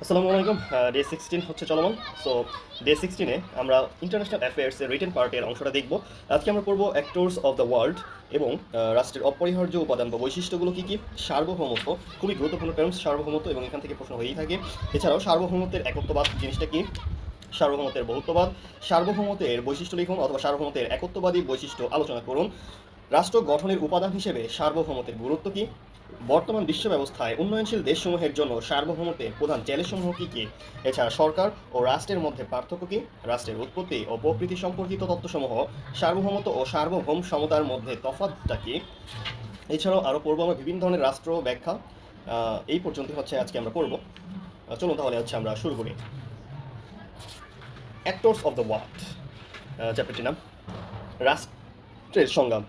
আসসালামু আলাইকুম। ডে 16 হচ্ছে চলমান। সো ডে 16-এ আমরা ইন্টারন্যাশনাল অ্যাফেয়ার্সের রিটেন পার্টের অংশটা দেখব। আজকে আমরা পড়ব অ্যাক্টরস অফ দ্য ওয়ার্ল্ড এবং রাষ্ট্রের অপরিহার্য উপাদান বা বৈশিষ্ট্যগুলো কী কী। সার্বভৌমত্ব খুবই গুরুত্বপূর্ণ টার্মস, সার্বভৌমত্ব, এবং এখান থেকে প্রশ্ন হয়েই থাকে। এছাড়াও সার্বভৌমত্বের একত্ববাদ জিনিসটা কি, সার্বভৌমত্বের বহুত্ববাদ, সার্বভৌমত্বের বৈশিষ্ট্য লিখুন অথবা সার্বভৌমত্বের একত্ববাদী বৈশিষ্ট্য আলোচনা করুন। রাষ্ট্র গঠনের উপাদান হিসেবে সার্বভৌমত্বের গুরুত্ব কী, বর্তমান বিশ্ব ব্যবস্থায় উন্নয়নশীল দেশসমূহের জন্য সার্বভৌমত্বের প্রধান চ্যালেঞ্জসমূহ কী কী, এছাড়া সরকার ও রাষ্ট্রের মধ্যে পার্থক্য কী, রাষ্ট্রের উৎপত্তি ও প্রকৃতি সম্পর্কিত তথ্যসমূহ, সার্বভৌমত্ব ও সার্বভৌম সমতার মধ্যে তফাৎটা কী। এছাড়াও আরও পড়বো আমরা বিভিন্ন ধরনের রাষ্ট্র ব্যাখ্যা। এই পর্যন্ত হচ্ছে আজকে আমরা পড়বো। চলুন তাহলে হচ্ছে আমরা শুরু করি। অ্যাক্টরস অফ দ্য ওয়ার্ল্ড চ্যাপ্টারটির নাম রাষ্ট্রের সংজ্ঞা।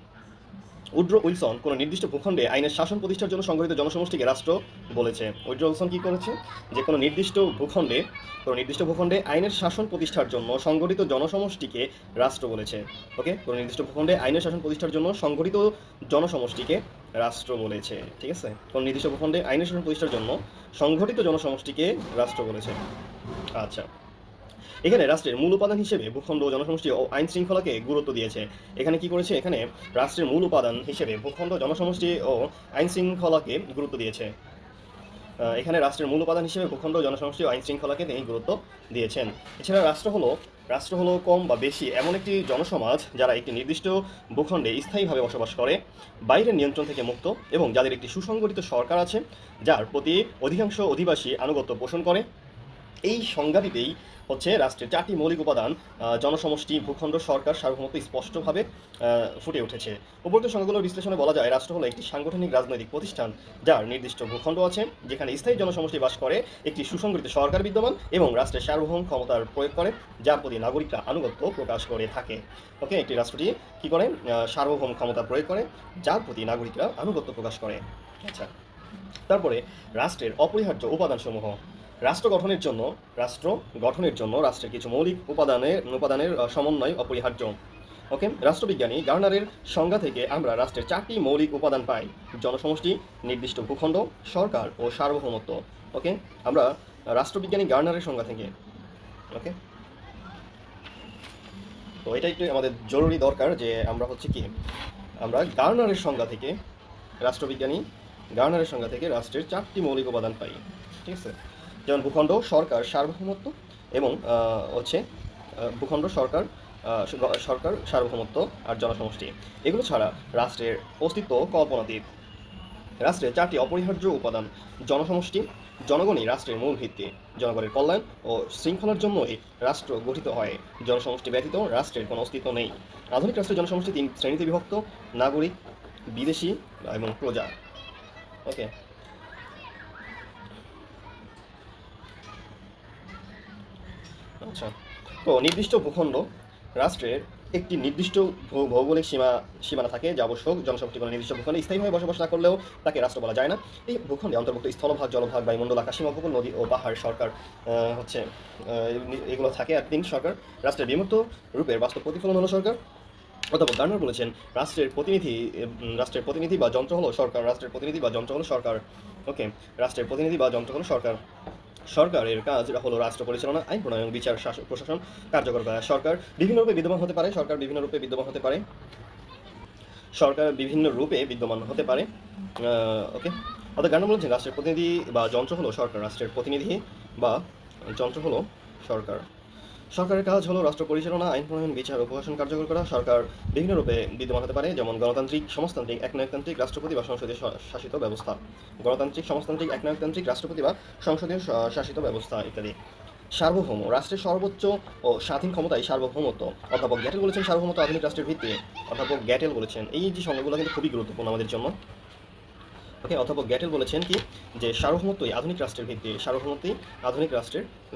উড্রো উইলসন কোনো নির্দিষ্ট ভূখণ্ডে আইনের শাসন প্রতিষ্ঠার জন্য সংগঠিত জনসমষ্টিকে রাষ্ট্র বলেছে। উড্রো উইলসন কী করেছে, যে কোনো নির্দিষ্ট ভূখণ্ডে আইনের শাসন প্রতিষ্ঠার জন্য সংগঠিত জনসমষ্টিকে রাষ্ট্র বলেছে। ওকে, কোনো নির্দিষ্ট ভূখণ্ডে আইনের শাসন প্রতিষ্ঠার জন্য সংগঠিত জনসমষ্টিকে রাষ্ট্র বলেছে। ঠিক আছে, কোনো নির্দিষ্ট ভূখণ্ডে আইনের শাসন প্রতিষ্ঠার জন্য সংগঠিত জনসমষ্টিকে রাষ্ট্র বলেছে। আচ্ছা, এখানে রাষ্ট্রের মূল উপাদান হিসেবে ভূখণ্ড, জনসমষ্টি ও আইন শৃঙ্খলাকে গুরুত্ব দিয়েছে। এখানে কি করেছে, এখানে রাষ্ট্রের মূল উপাদান হিসেবে ভূখণ্ড, জনসমষ্টি ও আইন শৃঙ্খলাকে গুরুত্ব দিয়েছে। এখানে রাষ্ট্রের মূল উপাদান হিসেবে ভূখণ্ড, জনসমষ্টি ও আইন শৃঙ্খলাকে তিনি গুরুত্ব দিয়েছেন। এছাড়া রাষ্ট্র হলো কম বা বেশি এমন একটি জনসমাজ যারা একটি নির্দিষ্ট ভূখণ্ডে স্থায়ীভাবে বসবাস করে, বাইরের নিয়ন্ত্রণ থেকে মুক্ত, এবং যাদের একটি সুসংগঠিত সরকার আছে যার প্রতি অধিকাংশ অধিবাসী আনুগত্য পোষণ করে। এই সংজ্ঞাটিতেই হচ্ছে রাষ্ট্রের চারটি মৌলিক উপাদান, জনসমষ্টি, ভূখণ্ড, সরকার, সার্বভৌমত্ব স্পষ্টভাবে ফুটে উঠেছে। উপরোক্ত সংজ্ঞাগুলোর বিশ্লেষণে বলা যায় রাষ্ট্র হলো একটি সাংগঠনিক রাজনৈতিক প্রতিষ্ঠান যার নির্দিষ্ট ভূখণ্ড আছে, যেখানে স্থায়ী জনসমষ্টি বাস করে, একটি সুসংগঠিত সরকার বিদ্যমান, এবং রাষ্ট্রের সার্বভৌম ক্ষমতার প্রয়োগ করে, যার প্রতি নাগরিকরা আনুগত্য প্রকাশ করে থাকে। ওকে, একটি রাষ্ট্রটি কী করে, সার্বভৌম ক্ষমতা প্রয়োগ করে, যার প্রতি নাগরিকরা আনুগত্য প্রকাশ করে। আচ্ছা, তারপরে রাষ্ট্রের অপরিহার্য উপাদানসমূহ। রাষ্ট্র গঠনের জন্য রাষ্ট্রের কিছু মৌলিক উপাদানের সমন্বয় অপরিহার্য। ওকে, রাষ্ট্রবিজ্ঞানী গার্নারের সংজ্ঞা থেকে আমরা রাষ্ট্রের চারটি মৌলিক উপাদান পাই: জনসমষ্টি, নির্দিষ্ট ভূখণ্ড, সরকার ও সার্বভৌমত্ব। ওকে, আমরা রাষ্ট্রবিজ্ঞানী গার্নারের সংজ্ঞা থেকে, ওকে, তো এটা একটু আমাদের জরুরি দরকার যে আমরা রাষ্ট্রবিজ্ঞানী গার্নারের সংজ্ঞা থেকে রাষ্ট্রের চারটি মৌলিক উপাদান পাই। ঠিক আছে, যেমন ভূখণ্ড, সরকার, সার্বভৌমত্ব, এবং ভূখণ্ড, সরকার, সার্বভৌমত্ব আর জনসমষ্টি। এগুলো ছাড়া রাষ্ট্রের অস্তিত্ব কল্পনাতীত। রাষ্ট্রের চারটি অপরিহার্য উপাদান: জনসমষ্টি, জনগণই রাষ্ট্রের মূল ভিত্তি, জনগণের কল্যাণ ও শৃঙ্খলার জন্যই রাষ্ট্র গঠিত হয়, জনসমষ্টি ব্যতীত রাষ্ট্রের কোনো অস্তিত্ব নেই। আধুনিক রাষ্ট্রের জনসমষ্টি তিন শ্রেণীতে বিভক্ত: নাগরিক, বিদেশি এবং প্রজা। ওকে, আচ্ছা, তো নির্দিষ্ট ভূখণ্ড, রাষ্ট্রের একটি নির্দিষ্ট ভৌগোলিক সীমানা থাকে যা আবশ্যক। জনসমষ্টি কোনো নির্দিষ্ট ভূখণ্ডে স্থায়ীভাবে বসবাস না করলেও তাকে রাষ্ট্র বলা যায় না। এই ভূখণ্ডে অন্তর্ভুক্ত স্থলভাগ, জলভাগ, বায়ুমণ্ডল, আকাশসীমা, উপকূল, নদী ও পাহাড়, সরকার এগুলো থাকে। আর তিন, সরকার। রাষ্ট্রের বিমূর্ত রূপের বাস্তব প্রতিফলন হলো সরকার। অধ্যাপক গার্নার বলেছেন রাষ্ট্রের প্রতিনিধি বা যন্ত্র হলো সরকার। ওকে, রাষ্ট্রের প্রতিনিধি বা যন্ত্র হলো সরকার। সরকারের কাজ হলো রাষ্ট্র পরিচালনা, আইন প্রণয়ন, বিচার, প্রশাসন কার্যকর করা। সরকার বিভিন্ন রূপে বিদ্যমান হতে পারে। ওকে, অর্থাৎ গার্নার বলেছেন রাষ্ট্রের প্রতিনিধি বা যন্ত্র হলো সরকার। রাষ্ট্রের প্রতিনিধি বা যন্ত্র হলো সরকার। সরকারের কাজ হলো রাষ্ট্র পরিচালনা, আইন প্রণয়ন, বিচার ও প্রশাসন কার্যকর করা। সরকার বিভিন্ন রূপে বিদ্যমান হতে পারে, যেমন গণতান্ত্রিক, সমাজতান্ত্রিক, একনায়কতান্ত্রিক, রাষ্ট্রপতি বা সংসদীয় শাসিত ব্যবস্থা। গণতান্ত্রিক, সমাজতান্ত্রিক, একনায়কতান্ত্রিক, রাষ্ট্রপতি বা সংসদীয় শাসিত ব্যবস্থা ইত্যাদি। সার্বভৌম, রাষ্ট্রের সর্বোচ্চ ও স্বাধীন ক্ষমতাই সার্বভৌমত্ব। অধ্যাপক গ্যাটেল বলেছেন সার্বভৌমত্ব আধুনিক রাষ্ট্রের ভিত্তি। এই যে সংজ্ঞাগুলো কিন্তু খুবই গুরুত্বপূর্ণ আমাদের জন্য। ওকে, অধ্যাপক গ্যাটেল বলেছেন কি, যে সার্বভৌমত্বই আধুনিক রাষ্ট্রের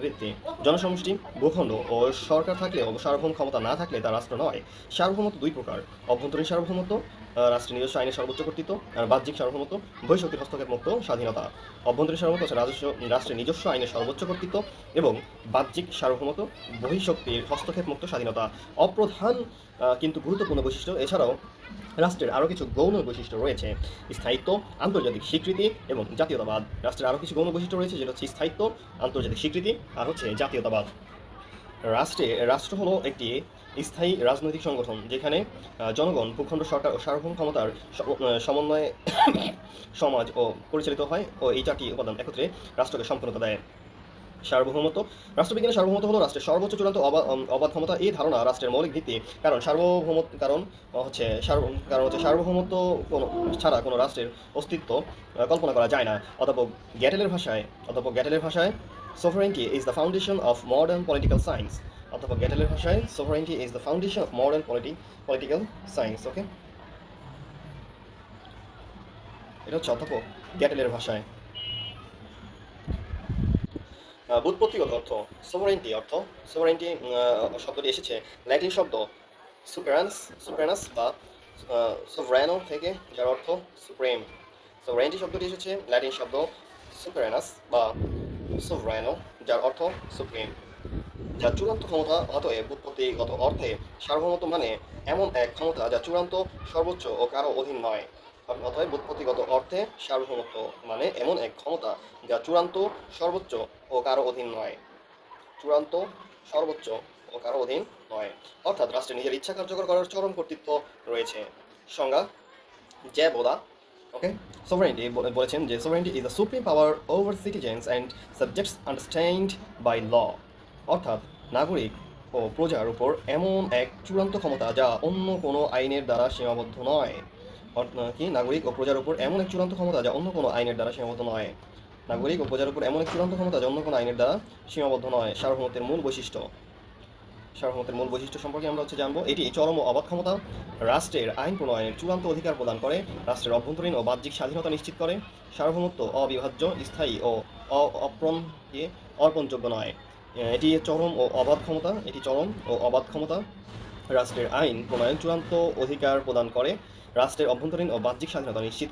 ভিত্তি। জনসমষ্টি, ভূখণ্ড ও সরকার থাকলেও সার্বভৌম ক্ষমতা না থাকলে তা রাষ্ট্র নয়। সার্বভৌমত্ব দুই প্রকার: অভ্যন্তরীণ সার্বভৌমত্ব রাষ্ট্রের নিজস্ব আইনের সর্বোচ্চ কর্তৃত্ব, আর বাহ্যিক সার্বভৌমত্ব, বহিঃশক্তির হস্তক্ষেপ মুক্ত স্বাধীনতা। অভ্যন্তরীণ সার্বভৌমত্ব হচ্ছে রাষ্ট্রের নিজস্ব আইনের সর্বোচ্চ কর্তৃত্ব এবং বাহ্যিক সার্বভৌমত্ব, বহিঃশক্তির হস্তক্ষেপ মুক্ত স্বাধীনতা। অপ্রধান কিন্তু গুরুত্বপূর্ণ বৈশিষ্ট্য। এছাড়াও রাষ্ট্রের আরও কিছু গৌণ বৈশিষ্ট্য রয়েছে: স্থায়িত্ব, আন্তর্জাতিক স্বীকৃতি এবং জাতীয়তাবাদ। রাষ্ট্রের আরও কিছু গৌণ বৈশিষ্ট্য রয়েছে, যেটা হচ্ছে স্থায়িত্ব, আন্তর্জাতিক স্বীকৃতি আর হচ্ছে জাতীয়তাবাদ। রাষ্ট্র হলো একটি স্থায়ী রাজনৈতিক সংগঠন যেখানে জনগণ, ভূখণ্ড, সরকার ও সার্বভৌম ক্ষমতার সমন্বয়ে সমাজ ও পরিচালিত হয়, ও এই চারটি উপাদান একত্রে রাষ্ট্রকে সম্পূর্ণতা দেয়। সার্বভৌমত্ব। রাষ্ট্রবিজ্ঞানের সার্বভৌমত্ব হলো রাষ্ট্রের সর্বোচ্চ চূড়ান্ত অবাধ ক্ষমতা। এই ধারণা রাষ্ট্রের মৌলিক ভিত্তি। কারণ হচ্ছে সার্বভৌমত্ব ছাড়া কোনো রাষ্ট্রের অস্তিত্ব কল্পনা করা যায় না। অধ্যাপক গ্যাটেলের ভাষায় sovereignty is the foundation of modern political science. অধ্যাপক গ্যাটেলের ভাষায় sovereignty is the foundation of modern political science. ওকে, এটা হচ্ছে অধ্যাপক গ্যাটেলের ভাষায়। ব্যুৎপত্তিগত অর্থ। সোভারেন্টি শব্দটি এসেছে ল্যাটিন শব্দ সুপ্রানাস বা সোভরানো থেকে, যার অর্থ সুপ্রিম। সোভারেন্টি শব্দটি এসেছে ল্যাটিন শব্দ সুপ্রানাস বা সোভরানো, যার অর্থ সুপ্রিম, যা চূড়ান্ত ক্ষমতা। অতএব ব্যুৎপত্তিগত অর্থে সার্বভৌমত্ব মানে এমন এক ক্ষমতা যা চূড়ান্ত, সর্বোচ্চ ও কারো অধীন নয়। অতএব ব্যুৎপত্তিগত অর্থে সার্বভৌমত্ব মানে এমন এক ক্ষমতা যা চূড়ান্ত, সর্বোচ্চ ও কারো অধীন নয়। চূড়ান্ত, সর্বোচ্চ ও কারো অধীন নয়, অর্থাৎ রাষ্ট্রের নিজের ইচ্ছা কার্যকর করার চরম কর্তৃত্ব রয়েছে। সংজ্ঞা বোদা। ওকে, সোভারেন্টি বলেছেন যে sovereignty is the supreme power over citizens and subjects understand by law. অর্থাৎ নাগরিক ও প্রজার উপর এমন এক চূড়ান্ত ক্ষমতা যা অন্য কোনো আইনের দ্বারা সীমাবদ্ধ নয়। নাগরিক ও প্রজার উপর এমন এক চূড়ান্ত ক্ষমতা যা অন্য কোনো আইনের দ্বারা সীমাবদ্ধ নয়। নাগরিক ও প্রজার উপর এমন এক চূড়ান্ত ক্ষমতা যা অন্য কোনো আইনের দ্বারা সীমাবদ্ধ নয়। সার্বভৌমত্বের মূল বৈশিষ্ট্য সম্পর্কে আমরা জানবো। এটি চরম ও অবাধ ক্ষমতা, রাষ্ট্রের আইন প্রণয়নের চূড়ান্ত অধিকার প্রদান করে, রাষ্ট্রের অভ্যন্তরীণ ও বাহ্যিক স্বাধীনতা নিশ্চিত করে। সার্বভৌমত্ব অবিভাজ্য, স্থায়ী ও অর্পণযোগ্য নয়। এটি চরম ও অবাধ ক্ষমতা, রাষ্ট্রের আইন প্রণয়ন চূড়ান্ত অধিকার প্রদান করে, রাষ্ট্রের অভ্যন্তরীণ ও বাহ্যিক স্বাধীনতা নিশ্চিত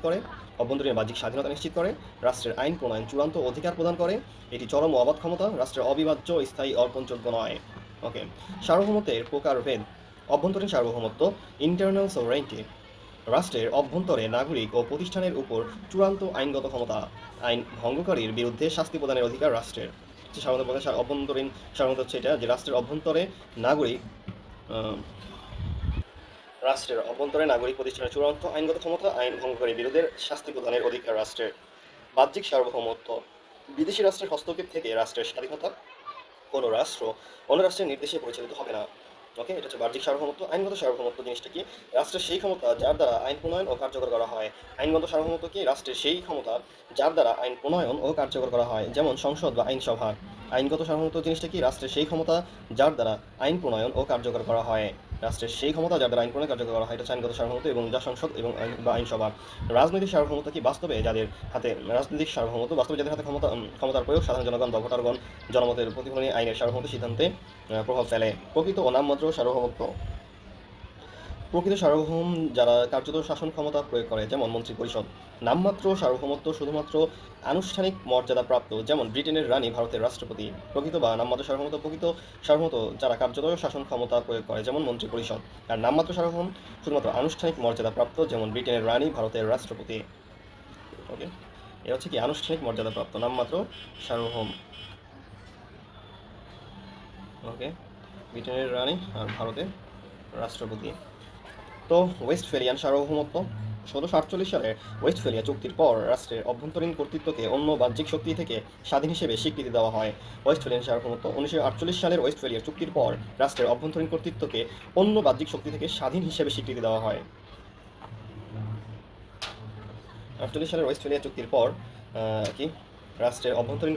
করে, রাষ্ট্রের আইন প্রণয়ন চূড়ান্ত অধিকার প্রদান করে। এটি চরম ও অবাধ ক্ষমতা, রাষ্ট্রের অবিভাজ্য, স্থায়ী, অর্পণযোগ্য নয়। ওকে, সার্বভৌমত্বের প্রকারভেদ। অভ্যন্তরীণ সার্বভৌমত্ব, ইন্টারনাল সোভারেন্টি, রাষ্ট্রের অভ্যন্তরে নাগরিক ও প্রতিষ্ঠানের উপর চূড়ান্ত আইনগত ক্ষমতা। আইন ভঙ্গকারীর বিরুদ্ধে শাস্তি প্রদানের অধিকার রাষ্ট্রের। অভ্যন্তরীণ সার্বভৌমত্ব হচ্ছে এটা, যে রাষ্ট্রের অভ্যন্তরে নাগরিক প্রতিষ্ঠানের চূড়ান্ত আইনগত ক্ষমতা, আইন ভঙ্গকারীর বিরুদ্ধে শাস্তি প্রদানের অধিকার রাষ্ট্রের। বাহ্যিক সার্বভৌমত্ব, বিদেশি রাষ্ট্রের হস্তক্ষেপ থেকে রাষ্ট্রের স্বাধীনতা। কোনো রাষ্ট্র অন্য রাষ্ট্রের নির্দেশে পরিচালিত হবে না। ওকে, এটা হচ্ছে বাহ্যিক সার্বভৌমত্ব। আইনগত সার্বভৌমত্ব জিনিসটা কি? রাষ্ট্রের সেই ক্ষমতা যার দ্বারা আইন প্রণয়ন ও কার্যকর করা হয়। আইনগত সার্বভৌমত্ব কি? রাষ্ট্রের সেই ক্ষমতা যার দ্বারা আইন প্রণয়ন ও কার্যকর করা হয়, যেমন সংসদ বা আইনসভা। আইনগত সার্বভৌমত্ব জিনিসটা কি? রাষ্ট্রের সেই ক্ষমতা যার দ্বারা আইন প্রণয়ন ও কার্যকর করা হয়। এটা আইনগত সার্বভৌমত্ব, এবং যা সংসদ এবং বা আইনসভা। রাজনৈতিক সার্বভৌমত্ব কি? বাস্তবে যাদের হাতে ক্ষমতার প্রয়োগ সাধারণ জনগণ বা ভোটারগণ জনমতের প্রতিফলনে আইনের সার্বভৌমত্ব সিদ্ধান্তে প্রভাব ফেলে। প্রকৃত ও নামমাত্র সার্বভৌমত্ব। প্রকৃত সার্বভৌম যারা কার্যত শাসন ক্ষমতা প্রয়োগ করে, যেমন মন্ত্রী পরিষদ। নামমাত্র সার্বভৌমত্ব শুধুমাত্র আনুষ্ঠানিক মর্যাদা প্রাপ্ত, যেমন ব্রিটেনের রানী, ভারতের রাষ্ট্রপতি। প্রকৃত সার্বভৌমত্ব যারা কার্যত শাসন ক্ষমতা প্রয়োগ করে, যেমন মন্ত্রী পরিষদ। আর নামমাত্র সার্বভৌম শুধুমাত্র আনুষ্ঠানিক মর্যাদা প্রাপ্ত, যেমন ব্রিটেনের রানী, ভারতের রাষ্ট্রপতি। ওকে, এটা হচ্ছে কি? আনুষ্ঠানিক মর্যাদা প্রাপ্ত নামমাত্র সার্বভৌম। ওকে, ব্রিটেনের রানী আর ভারতের রাষ্ট্রপতি। তো ওয়েস্টফেলিয়ান সার্বভৌমত্ব। 1648 সালের ওয়েস্টফেলিয়া চুক্তির পর রাষ্ট্রের অভ্যন্তরীণ কর্তৃত্বকে অন্য বাহ্যিক শক্তি থেকে স্বাধীন হিসেবে স্বীকৃতি দেওয়া হয়। ওয়েস্টফেলিয়ান সার্বভৌমত্ব। 1948 সালের ওয়েস্টফেলিয়া চুক্তির পর রাষ্ট্রের অভ্যন্তরীণ কর্তৃত্বকে অন্য বাহ্যিক শক্তি থেকে স্বাধীন হিসেবে স্বীকৃতি দেওয়া হয়। 48 সালের ওয়েস্টফেলিয়া চুক্তির পর কি রাষ্ট্রের অভ্যন্তরীণ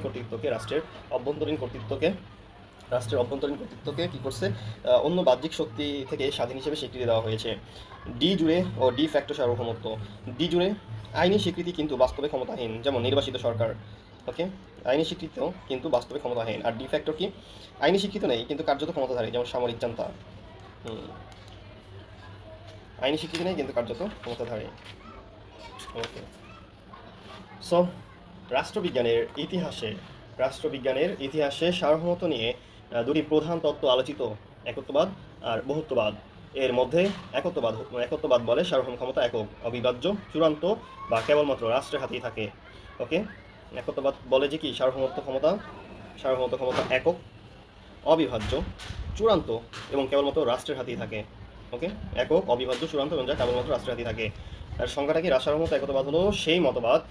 কর্তৃত্বকে কি করছে? অন্য বাহ্যিক শক্তি থেকে স্বাধীন হিসেবে স্বীকৃতি দেওয়া হয়েছে। ডি জুড়ে ও ডি ফ্যাক্টো সার্বভৌমত্ব। ডি জুড়ে আইনি স্বীকৃতি কিন্তু বাস্তবে ক্ষমতাহীন, যেমন নির্বাচিত সরকার। ওকে, আইনি স্বীকৃত কিন্তু বাস্তবে ক্ষমতাহীন। আর ডি ফ্যাক্টো কি? আইনি স্বীকৃত নেই কিন্তু কার্যত ক্ষমতাধারী, যেমন সামরিক জান্তা। আইনি স্বীকৃতি নেই কিন্তু কার্যত ক্ষমতাধারী। ওকে, সো রাষ্ট্রবিজ্ঞানের ইতিহাসে সার্বভৌমত্ব নিয়ে দুটি প্রধান তত্ত্ব আলোচিত, একত্ববাদ আর বহুত্ববাদ। এর মধ্যে একত্ববাদ বলে সার্বভৌম ক্ষমতা একক, অবিভাজ্য, চূড়ান্ত বা কেবলমাত্র রাষ্ট্রের হাতেই থাকে। ওকে, একত্ববাদ বলে যে কি সার্বভৌমত্ব ক্ষমতা একক, অবিভাজ্য, চূড়ান্ত এবং কেবলমাত্র রাষ্ট্রের হাতেই থাকে। ওকে, একক, অবিভাজ্য, চূড়ান্ত এবং যা কেবলমাত্র রাষ্ট্রের হাতেই থাকে। আর সংখ্যাটা কি? সার্বভৌমত্ব একত্ববাদ হলো সেই মতবাদ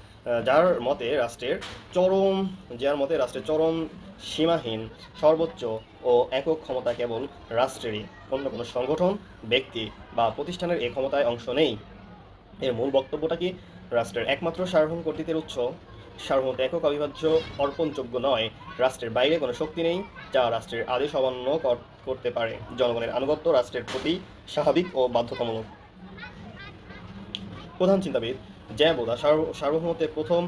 যার মতে রাষ্ট্রের চরম, সীমাহীন, সর্বোচ্চ ও একক ক্ষমতা কেবল রাষ্ট্রেরই, অন্য কোনো সংগঠন, ব্যক্তি বা প্রতিষ্ঠানের এই ক্ষমতায় অংশ নেই। এর মূল বক্তব্যটা কি? রাষ্ট্রের একমাত্র সার্বভৌম কর্তৃত্বের উৎস, সার্বভৌমত্ব একক, অবিভাজ্য, অর্পণযোগ্য নয়। রাষ্ট্রের বাইরে কোনো শক্তি নেই যা রাষ্ট্রের আদেশ অমান্য করতে পারে। জনগণের আনুগত্য রাষ্ট্রের প্রতি স্বাভাবিক ও বাধ্যতামূলক। প্রধান চিন্তাবিদ জ্যাবোদা সার্বভৌমত্বের প্রথম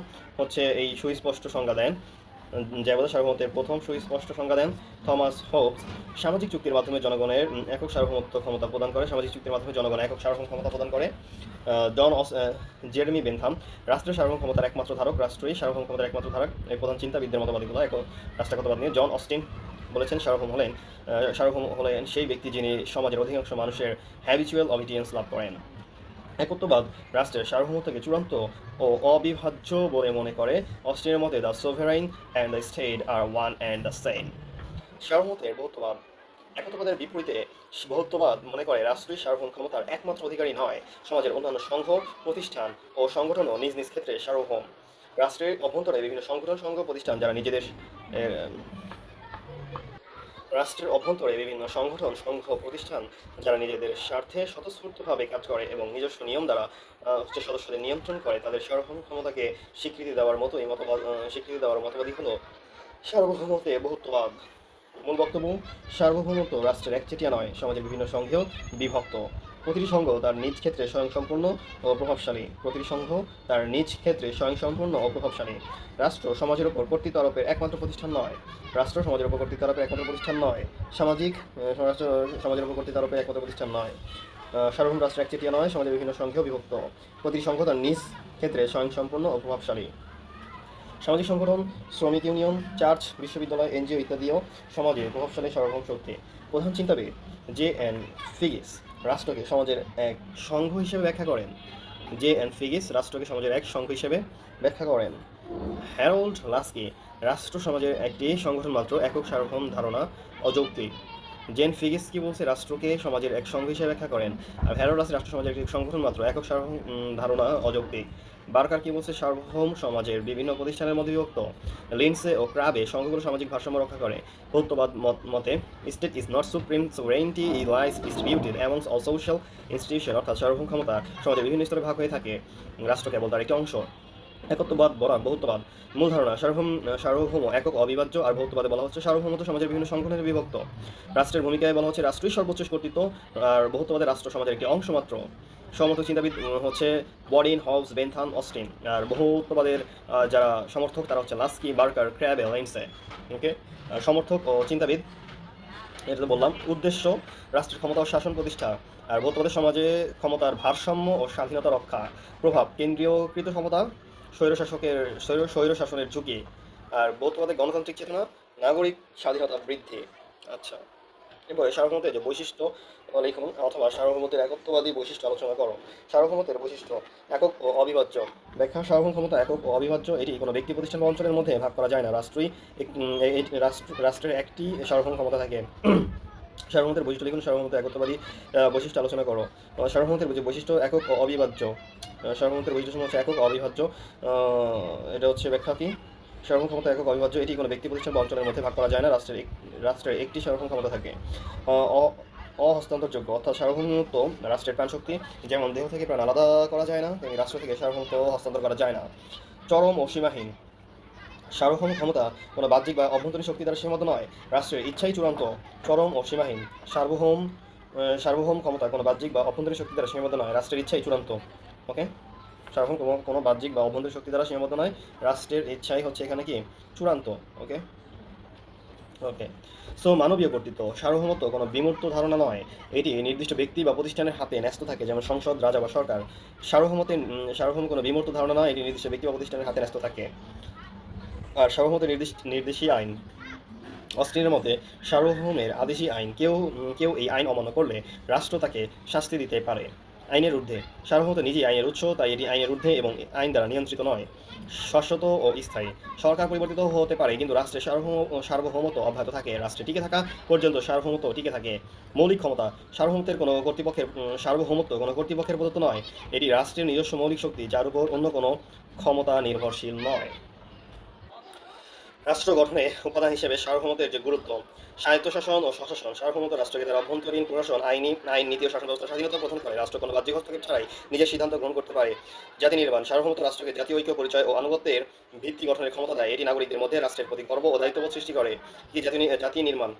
সুস্পষ্ট সংজ্ঞা দেন। থমাস হোবস সামাজিক চুক্তির মাধ্যমে জনগণের একক সার্বভৌমত্ব ক্ষমতা প্রদান করে। জেরেমি বেনথাম রাষ্ট্রের সার্বভৌম ক্ষমতার একমাত্র ধারক, রাষ্ট্রই সার্বভৌম ক্ষমতার একমাত্র ধারক। এই প্রধান চিন্তাবিদদের মতবাদগুলো রাষ্ট্রগতবাদ নিয়ে। জন অস্টিন বলেছেন সার্বভৌম হলেন সেই ব্যক্তি যিনি সমাজের অধিকাংশ মানুষের হ্যাবিচুয়াল অবিডিয়েন্স লাভ করেন। একত্ববাদ রাষ্ট্রের সার্বভৌমত্বকে চূড়ান্ত ও অবিভাজ্য বলে মনে করে। অস্টিনের মতে the sovereign and the state are one and the same. সার্বভৌমত্বের বহুত্ববাদ একত্ববাদের বিপরীতে বহুত্ববাদ মনে করে রাষ্ট্রই সার্বভৌম ক্ষমতার একমাত্র অধিকারী নয়, সমাজের অন্যান্য সংঘ, প্রতিষ্ঠান ও সংগঠনও নিজ নিজ ক্ষেত্রে সার্বভৌম। রাষ্ট্রের অভ্যন্তরে বিভিন্ন সংগঠন, সংঘ, প্রতিষ্ঠান যারা নিজেদের স্বার্থে স্বতঃস্ফূর্তভাবে কাজ করে এবং নিজস্ব নিয়ম দ্বারা সদস্যদের নিয়ন্ত্রণ করে, তাদের সার্বভৌম ক্ষমতাকে স্বীকৃতি দেওয়ার মতবাদই হলো সার্বভৌমত্বে বহুত্ববাদ। মূল বক্তব্য: সার্বভৌমত্ব রাষ্ট্রের একচেটিয়া নয়, সমাজের বিভিন্ন সংঘেও বিভক্ত। প্রতিটি সংঘ তার নিজ ক্ষেত্রে স্বয়ংসম্পূর্ণ ও প্রভাবশালী। রাষ্ট্র সমাজের উপর কর্তৃত্ব আরোপের একমাত্র প্রতিষ্ঠান নয়। সার্বভৌম রাষ্ট্র একচেটিয়া নয়, সমাজের বিভিন্ন সংঘেও বিভক্ত। প্রতিটি সংঘ তার নিজ ক্ষেত্রে স্বয়ংসম্পূর্ণ ও প্রভাবশালী। সামাজিক সংগঠন, শ্রমিক ইউনিয়ন, চার্চ, বিশ্ববিদ্যালয়, এনজিও ইত্যাদিও সমাজে প্রভাবশালী সার্বভৌম শক্তি। প্রধান চিন্তাবিদ জে এন ফিগিস রাষ্ট্রকে সমাজের এক সংঘ হিসেবে ব্যাখ্যা করেন। হ্যারোল্ড লাস্কি রাষ্ট্র সমাজের একটি সংগঠন মাত্র, একক সার্বভৌম ধারণা অযৌক্তিক। জেন ফিগিস কি বলছে? রাষ্ট্রকে সমাজের এক সংঘ হিসেবে ব্যাখ্যা করেন। আর হ্যারোল্ড লাস্কি রাষ্ট্র সমাজের একটি সংগঠন মাত্র, একক সার্বভৌম ধারণা অযৌক্তিক। বার্কার কি বলছে? সার্বভৌম সমাজের বিভিন্ন প্রতিষ্ঠানের মধ্যে বিভক্ত। লিন্ডসে ও ক্রাবে সংঘগুলো সামাজিক ভারসাম্য রক্ষা করে। বহুত্ববাদ মতে state is not supreme, sovereignty lies distributed amongst all social institution, অর্থাৎ সার্বভৌম ক্ষমতা সমাজের বিভিন্ন স্তরে ভাগ হয়ে থাকে, রাষ্ট্র কেবল তার একটি অংশ। একত্ববাদ বনাম বহুত্ববাদ মূল ধারণা: সার্বভৌম একক, অবিভাজ্য। আর বহুত্ববাদে বলা হচ্ছে সার্বভৌমত্ব সমাজের বিভিন্ন সংগঠনে বিভক্ত। রাষ্ট্রের ভূমিকায় বলা হচ্ছে রাষ্ট্রই সর্বোচ্চ কর্তৃত্ব, আর বহুত্ববাদে রাষ্ট্র সমাজের একটি অংশ মাত্র। সমর্থ চিন্তাবিদ হচ্ছে বডিন, হবস, বেনথাম, অস্টিন। আর বহুত্ববাদের যারা সমর্থক তারা হচ্ছে লাস্কি, বার্কার, ক্র্যাবে, লিন্ডসে। ওকে, সমর্থক ও চিন্তাবিদ এটা তো বললাম। উদ্দেশ্য: রাষ্ট্রের ক্ষমতা ও শাসন প্রতিষ্ঠা। আর বহুত্ববাদের সমাজে ক্ষমতার ভারসাম্য ও স্বাধীনতা রক্ষা। প্রভাব: কেন্দ্রীয়কৃত ক্ষমতা, স্বৈরশাসনের ঝুঁকি। আর বহুত্ববাদে গণতান্ত্রিক চেতনা, নাগরিক স্বাধীনতা বৃদ্ধি। আচ্ছা, এরপরে সার্বভৌমত্বের যে বৈশিষ্ট্য লিখুন, অথবা সার্বভৌমত্বের একত্ববাদী বৈশিষ্ট্য আলোচনা করো। সার্বভৌমত্বের বৈশিষ্ট্য: একক ও অবিভাজ্য। ব্যাখ্যা: সার্বভৌম ক্ষমতা একক ও অবিভাজ্য, এটি কোনো ব্যক্তি, প্রতিষ্ঠান বা অঞ্চলের মধ্যে ভাগ করা যায় না। রাষ্ট্রের একটি সার্বভৌম ক্ষমতা থাকে। সার্বভৌমত্বের বৈশিষ্ট্য লিখুন। সার্বভৌমত্বের একত্ববাদী বৈশিষ্ট্য আলোচনা করো। সার্বভৌমত্বের যে বৈশিষ্ট্য: একক ও অবিভাজ্য। সার্বভৌমত্বের বৈশিষ্ট্য হচ্ছে একক ও অবিভাজ্য। এটা হচ্ছে ব্যাখ্যা কি? সার্বভৌম ক্ষমতা একক, অবিভাজ্য, এটি কোনো ব্যক্তি, প্রতিষ্ঠান বা অঞ্চলের মধ্যে ভাগ করা যায় না। রাষ্ট্রের একটি সার্বভৌম ক্ষমতা থাকে। অহস্তান্তরযোগ্য, অর্থাৎ সার্বভৌমত্ব রাষ্ট্রের প্রাণশক্তি। যেমন দেহ থেকে প্রাণ আলাদা করা যায় না, তেমনি রাষ্ট্র থেকে সার্বভৌমত্ব হস্তান্তর করা যায় না। চরম ও সীমাহীন: সার্বভৌম ক্ষমতা কোনো বাহ্যিক বা অভ্যন্তরীণ শক্তি দ্বারা সীমাবদ্ধ নয়, রাষ্ট্রের ইচ্ছাই চূড়ান্ত। চরম ও সীমাহীন: সার্বভৌম ক্ষমতা কোনো বাহ্যিক বা অভ্যন্তরীণ শক্তি দ্বারা সীমাবদ্ধ নয়, রাষ্ট্রের ইচ্ছাই চূড়ান্ত। ওকে, সার্বভৌম কোনো বাহ্যিক বা অভ্যন্তরীণ শক্তি দ্বারা সীমাবদ্ধ নয়, রাষ্ট্রের ইচ্ছাই হচ্ছে এখানে কি? চূড়ান্ত। ওকে, ওকে। সো মানবীয় কর্তৃত্ব সার্বভৌমত্ব কোনো বিমূর্ত ধারণা নয়। এটি নির্দিষ্ট ব্যক্তি বা প্রতিষ্ঠানের হাতে ন্যস্ত থাকে, যেমন সংসদ, রাজা বা সরকার। সার্বভৌম কোনো বিমূর্ত ধারণা নয়, এটি নির্দিষ্ট ব্যক্তি বা প্রতিষ্ঠানের হাতে ন্যস্ত থাকে। আর সার্বভৌমত্বের নির্দেশী আইন। অস্ট্রিনের মতে সার্বভৌমের আদেশী আইন, কেউ এই আইন অমান্য করলে রাষ্ট্র তাকে শাস্তি দিতে পারে। আইনের ঊর্ধ্বে সার্বভৌমত্ব নিজেই আইনের উৎস, তাই এটি আইনের ঊর্ধ্বে এবং আইন দ্বারা নিয়ন্ত্রিত নয়। শাশ্বত ও স্থায়ী সরকার পরিবর্তিত হতে পারে, কিন্তু রাষ্ট্রের সার্বভৌমত্ব অব্যাহত থাকে। রাষ্ট্রে টিকে থাকা পর্যন্ত সার্বভৌমত্ব টিকে থাকে। মৌলিক ক্ষমতা সার্বভৌমত্ব কোনো কর্তৃপক্ষের প্রদত্ত নয়। এটি রাষ্ট্রের নিজস্ব মৌলিক শক্তি, যার উপর অন্য কোনো ক্ষমতা নির্ভরশীল নয়। রাষ্ট্র গঠনে উপাদান হিসেবে সার্বভৌমত্বের যে গুরুত্ব। স্বায়ত্তশাসন ও স্বশাসন সার্বভৌমত্ব রাষ্ট্রকে তার অভ্যন্তরীণ প্রশাসন, আইন, নীতি ও শাসন ব্যবস্থা স্বাধীনতা প্রদান করে। রাষ্ট্র কোনো বাহ্যিক হস্তক্ষেপ ছাড়াই নিজের সিদ্ধান্ত গ্রহণ করতে পারে। জাতি নির্মাণ সার্বভৌমত্ব রাষ্ট্রকে জাতীয় ঐক্য, পরিচয় ও আনুগত্যের ভিত্তি গঠনের ক্ষমতা দেয়। এটি নাগরিকদের মধ্যে রাষ্ট্রের প্রতি গর্ব ও দায়িত্ববোধ সৃষ্টি করে। কি জাতি নির্মাণ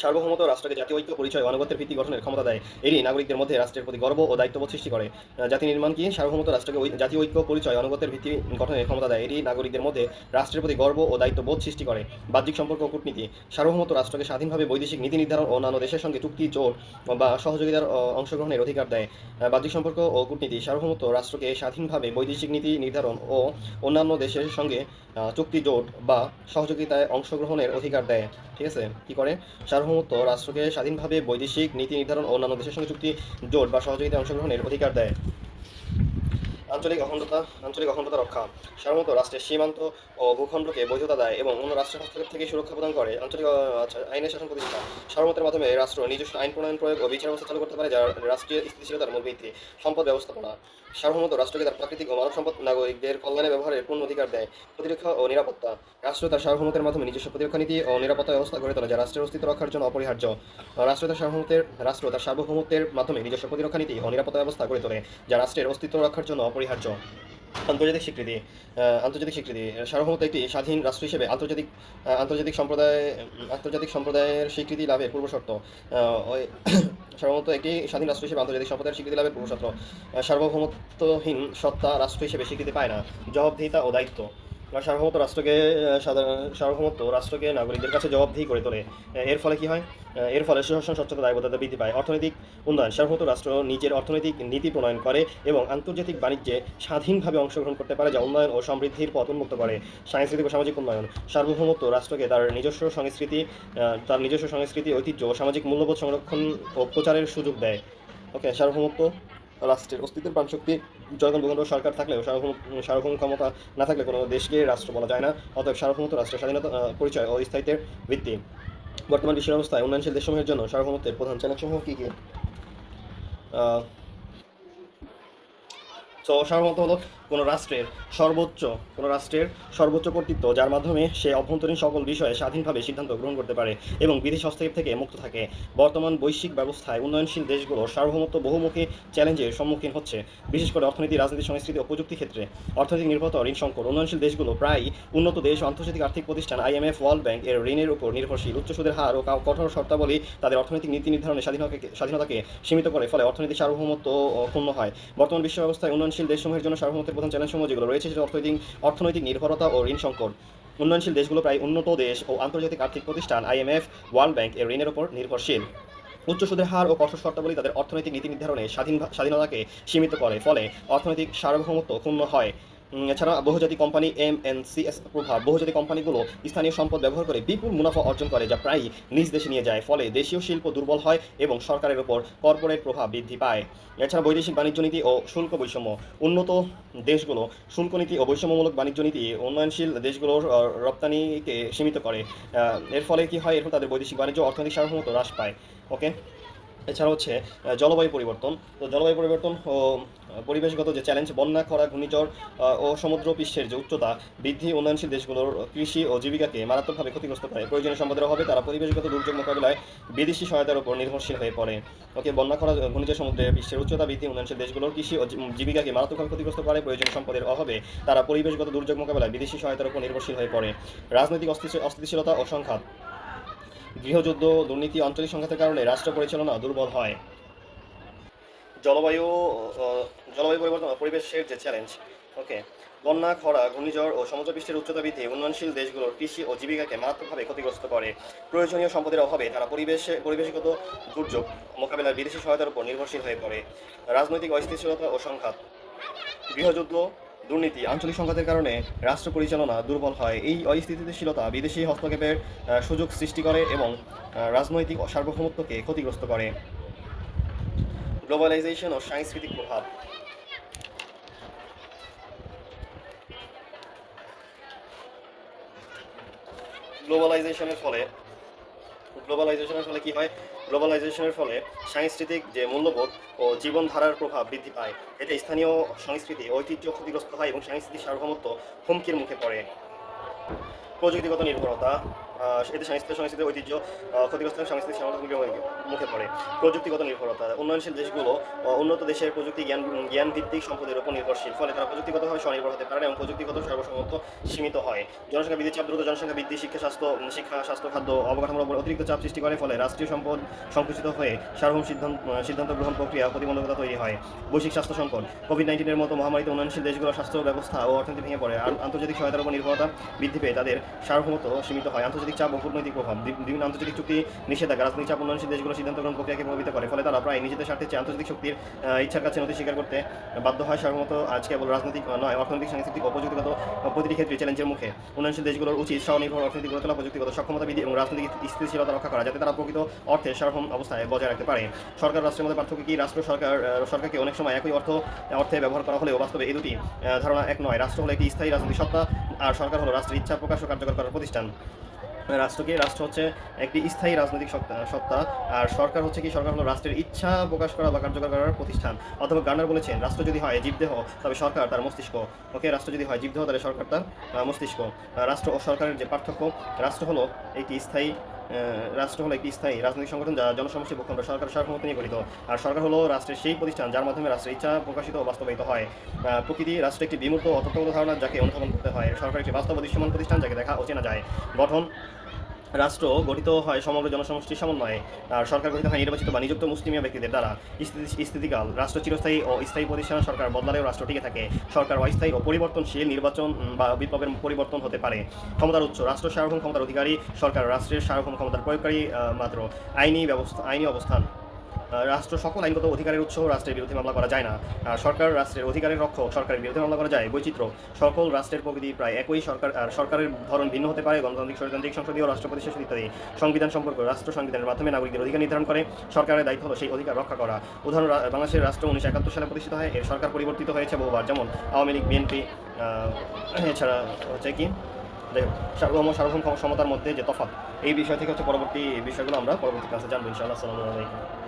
সার্বভৌমত্ব রাষ্ট্রকে জাতীয় ঐক্য, পরিচয় ও আনুগত্যের ভিত্তি গঠনের ক্ষমতা দেয়। এটি নাগরিকদের মধ্যে রাষ্ট্রের প্রতি গর্ব ও দায়িত্ববোধ সৃষ্টি করে। জাতি নির্মাণ কি সার্বভৌমত্ব রাষ্ট্রকে জাতীয় ঐক্য, পরিচয় ও আনুগত্যের ভিত্তি গঠনের ক্ষমতা দেয়। এটি নাগরিকদের মধ্যে রাষ্ট্রের প্রতি গর্ব ও দায়িত্ববোধ সৃষ্টি করে। বাহ্যিক সম্পর্ক ও কূটনীতি সার্বভৌমত্ব রাষ্ট্রকে স্বাধীনভাবে বৈদেশিক নীতি নির্ধারণ ও অন্যান্য দেশের সঙ্গে চুক্তি, জোট বা সহযোগিতার অংশগ্রহণের অধিকার দেয়। বাহ্যিক সম্পর্ক ও কূটনীতি সার্বভৌমত্ব রাষ্ট্রকে স্বাধীনভাবে বৈদেশিক নীতি নির্ধারণ ও অন্যান্য দেশের সঙ্গে চুক্তি, জোট বা সহযোগিতায় অংশগ্রহণের অধিকার দেয়। ঠিক আছে, কি করে? সার্বভৌমত্ব রাষ্ট্রকে স্বাধীনভাবে বৈদেশিক নীতি নির্ধারণ ও অন্যান্য দেশের সঙ্গে চুক্তি, জোট বা সহযোগিতায় অংশগ্রহণের অধিকার দেয়। আঞ্চলিক অখণ্ডতা রক্ষা সার্বভৌমত্ব রাষ্ট্রের সীমান্ত ও ভূখণ্ডকে বৈধতা দেয় এবং অন্য রাষ্ট্রের হস্তক্ষেপ থেকে সুরক্ষা প্রদান করে। আইনের শাসন প্রতিষ্ঠা সার্বভৌমত্বের মাধ্যমে রাষ্ট্র নিজস্ব আইন প্রণয়ন, প্রয়োগ ও বিচার ব্যবস্থা চালু করতে পারে, যা রাষ্ট্রীয় স্থিতিশীলতার মূল ভিত্তি। সম্পদ ব্যবস্থাপনা সার্বভৌমত্ব রাষ্ট্রকে তার প্রাকৃতিক ও মানব সম্পদ নাগরিকদের কল্যাণে ব্যবহারের পূর্ণ অধিকার দেয়। প্রতিরক্ষা ও নিরাপত্তা রাষ্ট্র তার সার্বভৌমত্বের মাধ্যমে নিজস্ব প্রতিরক্ষা নীতি ও নিরাপত্তা ব্যবস্থা গড়ে তোলে, যা রাষ্ট্রের অস্তিত্ব রক্ষার জন্য অপরিহার্য। রাষ্ট্র তার সার্বভৌমত্বের মাধ্যমে নিজস্ব প্রতিরক্ষা নীতি ও নিরাপত্তা ব্যবস্থা গড়ে তোলে, যা রাষ্ট্রের অস্তিত্ব রক্ষার জন্য অপরিহার্য। আন্তর্জাতিক স্বীকৃতি সার্বভৌমত্ব একটি স্বাধীন রাষ্ট্র হিসেবে আন্তর্জাতিক সম্প্রদায়ের স্বীকৃতি লাভের পূর্বশর্ত। সার্বভৌমত্ব একটি স্বাধীন রাষ্ট্র হিসেবে আন্তর্জাতিক সম্প্রদায়ের স্বীকৃতি লাভের পূর্বশর্ত। সার্বভৌমত্বহীন সত্তা রাষ্ট্র হিসেবে স্বীকৃতি পায় না। জবাবদিহিতা ও দায়িত্ব সার্বভৌমত্ব রাষ্ট্রকে নাগরিকদের কাছে জবাবদিহি করে তোলে। এর ফলে কি হয়? এর ফলে সুশাসন, স্বচ্ছতা, দায়বদ্ধতা বৃদ্ধি পায়। অর্থনৈতিক উন্নয়ন সার্বভৌমত্ব রাষ্ট্র নিজের অর্থনৈতিক নীতি প্রণয়ন করে এবং আন্তর্জাতিক বাণিজ্যে স্বাধীনভাবে অংশগ্রহণ করতে পারে, যা উন্নয়ন ও সমৃদ্ধির পথ উন্মুক্ত করে। সাংস্কৃতিক ও সামাজিক উন্নয়ন সার্বভৌমত্ব রাষ্ট্রকে তার নিজস্ব সংস্কৃতি, ঐতিহ্য ও সামাজিক মূল্যবোধ সংরক্ষণ ও প্রচারের সুযোগ দেয়। ওকে, সার্বভৌমত্ব রাষ্ট্রের অস্তিত্বের প্রাণশক্তি। জনগণ, ভূখণ্ড, সরকার থাকলেও সার্বভৌম ক্ষমতা না থাকলে কোনো দেশকে রাষ্ট্র বলা যায় না। অতএব সার্বভৌমত্ব রাষ্ট্রের স্বাধীনতা, পরিচয় ও স্থায়িত্বের ভিত্তি। বর্তমান বিশ্ব ব্যবস্থায় উন্নয়নশীল দেশসমূহের জন্য সার্বভৌমত্বের প্রধান চ্যালেঞ্জসমূহ কী কী? তো সার্বভৌমত্ব হলো কোনো রাষ্ট্রের সর্বোচ্চ কর্তৃত্ব, যার মাধ্যমে সে অভ্যন্তরীণ সকল বিষয়ে স্বাধীনভাবে সিদ্ধান্ত গ্রহণ করতে পারে এবং বিদেশি হস্তক্ষেপ থেকে মুক্ত থাকে। বর্তমান বৈশ্বিক ব্যবস্থায় উন্নয়নশীল দেশগুলো সার্বভৌমত্ব বহুমুখী চ্যালেঞ্জের সম্মুখীন হচ্ছে, বিশেষ করে অর্থনীতি, রাজনীতি, সংস্কৃতি ও প্রযুক্তি ক্ষেত্রে। অর্থনৈতিক নির্ভরতা ও ঋণ সংকট উন্নয়নশীল দেশগুলো প্রায় উন্নত দেশ ও আন্তর্জাতিক আর্থিক প্রতিষ্ঠান IMF, ওয়ার্ল্ড ব্যাংক এর ঋণের উপর নির্ভরশীল। উচ্চ সুদের হার ও কঠোর শর্তাবলী তাদের অর্থনৈতিক নীতি নির্ধারণের স্বাধীনতাকে সীমিত করে, ফলে অর্থনৈতিক সার্বভৌমত্ব ক্ষুণ্ণ হয়। বর্তমান বিশ্ব ব্যবস্থায় উন্নয়নশীল দেশসমূহের জন্য সার্বভৌমত্বের প্রধান চ্যালেঞ্জসমূহ যেগুলো রয়েছে, সেটা অর্থনৈতিক নির্ভরতা ও ঋণ সংকট। উন্নয়নশীল দেশগুলো প্রায় উন্নত দেশ ও আন্তর্জাতিক আর্থিক প্রতিষ্ঠান IMF, ওয়ার্ল্ড ব্যাংক এর ঋণের উপর নির্ভরশীল। উচ্চ সুদের হার ও কঠোর শর্তাবলী তাদের অর্থনৈতিক নীতি নির্ধারণে স্বাধীনতাকে সীমিত করে, ফলে অর্থনৈতিক সার্বভৌমত্ব ক্ষুণ্ণ হয়। এছাড়া বহুজাতিক কোম্পানি MNCs প্রভাব বহুজাতিক কোম্পানিগুলো স্থানীয় সম্পদ ব্যবহার করে বিপুল মুনাফা অর্জন করে, যা প্রায়ই নিজ দেশে নিয়ে যায়, ফলে দেশীয় শিল্প দুর্বল হয় এবং সরকারের উপর কর্পোরেট প্রভাব বৃদ্ধি পায়। এছাড়া বৈদেশিক বাণিজ্য নীতি ও শুল্ক বৈষম্য উন্নত দেশগুলো শুল্ক নীতি ও বৈষম্যমূলক বাণিজ্য নীতি উন্নয়নশীল দেশগুলোর রপ্তানিকে সীমিত করে। এর ফলে কি হয়? এর ফলে তাদের বৈদেশিক বাণিজ্য অর্থনৈতিক সার্বভৌমত্ব হ্রাস পায়। ওকে, এছাড়া হচ্ছে জলবায়ু পরিবর্তন। তো জলবায়ু পরিবর্তন ও পরিবেশগত যে চ্যালেঞ্জ, বন্যা, খরা, ঘূর্ণিঝড় ও সমুদ্র পৃষ্ঠের যে উচ্চতা বৃদ্ধি উন্নয়নশীল দেশগুলোর কৃষি ও জীবিকাকে মারাত্মকভাবে ক্ষতিগ্রস্ত করে। প্রয়োজনীয় সম্পদের অভাবে তারা পরিবেশগত দুর্যোগ মোকাবিলায় বিদেশি সহায়তার উপর নির্ভরশীল হয়ে পড়ে। ওকে, বন্যা, খরা, ঘূর্ণিঝড়, সমুদ্রের পৃষ্ঠের উচ্চতা বৃদ্ধি উন্নয়নশীল দেশগুলোর কৃষি ও জীবিকাকে মারাত্মকভাবে ক্ষতিগ্রস্ত করে। প্রয়োজনীয় সম্পদের অভাবে তারা পরিবেশগত দুর্যোগ মোকাবিলায় বিদেশি সহায়তার উপর নির্ভরশীল হয়ে পড়ে। রাজনৈতিক অস্থিতিশীলতা ও সংঘাত, গৃহযুদ্ধ, দুর্নীতি, আঞ্চলিক সংঘাতের কারণে রাষ্ট্র পরিচালনা দুর্বল হয়। জলবায়ু জলবায়ু পরিবর্তন ও পরিবেশের যে চ্যালেঞ্জ। ওকে, বন্যা, খরা, ঘূর্ণিঝড় ও সমুদ্রপৃষ্ঠের উচ্চতা বৃদ্ধি উন্নয়নশীল দেশগুলোর কৃষি ও জীবিকাকে মারাত্মকভাবে ক্ষতিগ্রস্ত করে। প্রয়োজনীয় সম্পদের অভাবে তারা পরিবেশগত দুর্যোগ মোকাবেলায় বিদেশি সহায়তার উপর নির্ভরশীল হয়ে পড়ে। রাজনৈতিক অস্থিতিশীলতা ও সংঘাত, গৃহযুদ্ধ, দুর্নীতি, আঞ্চলিক সংঘাতের কারণে রাষ্ট্র পরিচালনা দুর্বল হয়। এই অস্থিতিশীলতা বিদেশি হস্তক্ষেপের সুযোগ সৃষ্টি করে এবং রাজনৈতিক সার্বভৌমত্বকে ক্ষতিগ্রস্ত করে। গ্লোবালাইজেশন ও সাংস্কৃতিক প্রভাব, গ্লোবালাইজেশনের ফলে গ্লোবালাইজেশনের ফলে কি হয়? গ্লোবালাইজেশনের ফলে সাংস্কৃতিক যে মূল্যবোধ ও জীবনধারার প্রভাব বৃদ্ধি পায়। এতে স্থানীয় সংস্কৃতি ঐতিহ্য ক্ষতিগ্রস্ত হয় এবং সাংস্কৃতিক সার্বভৌমত্ব হুমকির মুখে পড়ে। প্রযুক্তিগত নির্ভরতা, এতে সংস্কৃতির ঐতিহ্য ক্ষতিগ্রস্ত হয়, সাংস্কৃতিক সার্বভৌমত্বের মুখে পড়ে। প্রযুক্তিগত নির্ভরতা, উন্নয়নশীল দেশগুলো উন্নত দেশের প্রযুক্তি জ্ঞান ভিত্তিক সম্পদের উপর নির্ভরশীল, ফলে তারা প্রযুক্তিগতভাবে স্বনির্ভর হতে পারে এবং প্রযুক্তিগত সার্বভৌমত্ব সীমিত হয়। জনসংখ্যা বৃদ্ধির চাপ, দ্রুত জনসংখ্যা বৃদ্ধি শিক্ষা, স্বাস্থ্য, খাদ্য, অবকাঠামোর উপর অতিরিক্ত চাপ সৃষ্টি করে, ফলে রাষ্ট্রীয় সম্পদ সংকুচিত হয়ে সার্বভৌম সিদ্ধান্ত গ্রহণ প্রক্রিয়া প্রতিবন্ধকতা তৈরি হয়। বৈশ্বিক স্বাস্থ্য সংকট, কোভিড-19 মতো মহামারীতে উন্নয়নশীল দেশগুলোর স্বাস্থ্য ব্যবস্থা ও অর্থনীতি ভেঙে পড়ে। আর আন্তর্জাতিক সহায়তার উপর নির্ভরতা বৃদ্ধি পেয়ে তাদের সার্বভৌমত্ব সীমিত হয়। আন্তর্জাতিক চাপ ও কূটনৈতিক প্রভাব, বিভিন্ন আন্তর্জাতিক চুক্তি, নিষেধাজ্ঞা, রাজনৈতিক চাপ উন্নয়নশীল দেশগুলো সিদ্ধান্ত গ্রহণ প্রক্রিয়াকে প্রভাবিত করে, ফলে তারা প্রায় নিজেদের স্বার্থের চেয়ে আন্তর্জাতিক শক্তির ইচ্ছার কাছে নথি স্বীকার করতে বাধ্য হয়। সার্বভৌমত্ব আজ কেবল রাজনৈতিক নয়, অর্থনৈতিক, সাংস্কৃতিক ও প্রযুক্তিগত প্রতিটি ক্ষেত্রে চ্যালেঞ্জের মুখে। উন্নয়নশীল দেশগুলোর উচিত স্বনির্ভর অর্থনীতি গড়ে তোলা, প্রযুক্তিগত সক্ষমতা বৃদ্ধি এবং রাজনৈতিক স্থিতিশীলতা রক্ষা করা, যাতে তারা প্রকৃত অর্থে সার্বভৌম অবস্থায় বজায় রাখতে পারে। সরকার রাষ্ট্রের মধ্যে পার্থক্য কি? সরকারকে অনেক সময় একই অর্থে ব্যবহার করা হলেও বাস্তবে এই দুটি ধারণা এক নয়। রাষ্ট্র হলো একটি স্থায়ী রাজনৈতিক সত্তা, আর সরকার হলো রাষ্ট্রের ইচ্ছা প্রকাশ ও কার্যকর করার প্রতিষ্ঠান। রাষ্ট্র হচ্ছে একটি স্থায়ী রাজনৈতিক সত্তা, আর সরকার হচ্ছে কি? সরকার হলো রাষ্ট্রের ইচ্ছা প্রকাশ করা বা কার্যকর করার প্রতিষ্ঠান। অথবা গার্নার বলেছেন, রাষ্ট্র যদি হয় জীবদেহ তবে সরকার তার মস্তিষ্ক। ওকে, রাষ্ট্র যদি হয় জীবদেহ তাহলে সরকার তার মস্তিষ্ক। রাষ্ট্র ও সরকারের যে পার্থক্য, রাষ্ট্র হলো একটি স্থায়ী রাজনৈতিক সংগঠন যা জনসমষ্টি ভূখণ্ড সরকার সার্বভৌমত্ব নিয়ে গঠিত, আর সরকার হলো রাষ্ট্রের সেই প্রতিষ্ঠান যার মাধ্যমে রাষ্ট্রের ইচ্ছা প্রকাশিত ও বাস্তবায়িত হয়। প্রকৃতি, রাষ্ট্র একটি বিমূর্ত অতর্কগত ধারণা যাকে অনুধাবন করতে হয়। সরকার একটি বাস্তব দৃশ্যমান প্রতিষ্ঠান যাকে দেখা ও চেনা যায়। গঠন, রাষ্ট্র গঠিত হয় সমগ্র জনসমষ্টির সমন্বয়ে, আর সরকার গঠিত হয় নির্বাচিত বা নিযুক্ত মুসলিমিয়া ব্যক্তিদের দ্বারা। স্থিতিকাল, রাষ্ট্র চিরস্থায়ী ও স্থায়ী প্রতিষ্ঠান, সরকার বদলালেও রাষ্ট্র টিকে থাকে। সরকার অস্থায়ী ও পরিবর্তনশীল, নির্বাচন বা বিপ্লবের পরিবর্তন হতে পারে। ক্ষমতার উৎস, রাষ্ট্র সার্বভৌম ক্ষমতার অধিকারী, সরকার রাষ্ট্রের সার্বভৌম ক্ষমতার প্রয়োগকারী মাত্র। আইনি অবস্থান, রাষ্ট্র সকল আইনগত অধিকারের উৎস, রাষ্ট্রের বিরুদ্ধে মামলা করা যায় না। আর সরকার রাষ্ট্রের অধিকারের রক্ষক, সরকারের বিরুদ্ধে মামলা করা যায়। বৈচিত্র্য, সকল রাষ্ট্রের প্রকৃতি প্রায় একই, সরকারের ধরন ভিন্ন হতে পারে, গণতান্ত্রিক, স্বৈরতান্ত্রিক, সংসদীয়, রাষ্ট্রপতি শাসন ইত্যাদি। সংবিধান সম্পর্ক, রাষ্ট্র সংবিধানের মাধ্যমে নাগরিকদের অধিকার নির্ধারণ করে, সরকারের দায়িত্ব হলো সেই অধিকার রক্ষা করা। উদাহরণ, বাংলাদেশের রাষ্ট্র 1971 সালে প্রতিষ্ঠিত হয়, এর সরকার পরিবর্তিত হয়েছে বহুবার, যেমন আওয়ামী লীগ, বিএনপি। এছাড়া হচ্ছে কি, সার্বভৌম সমতার মধ্যে যে তফাৎ, এই বিষয় থেকে হচ্ছে পরবর্তী বিষয়গুলো আমরা পরবর্তী ক্লাসে জানবো ইনশাআল্লাহ। আসসালামু আলাইকুম।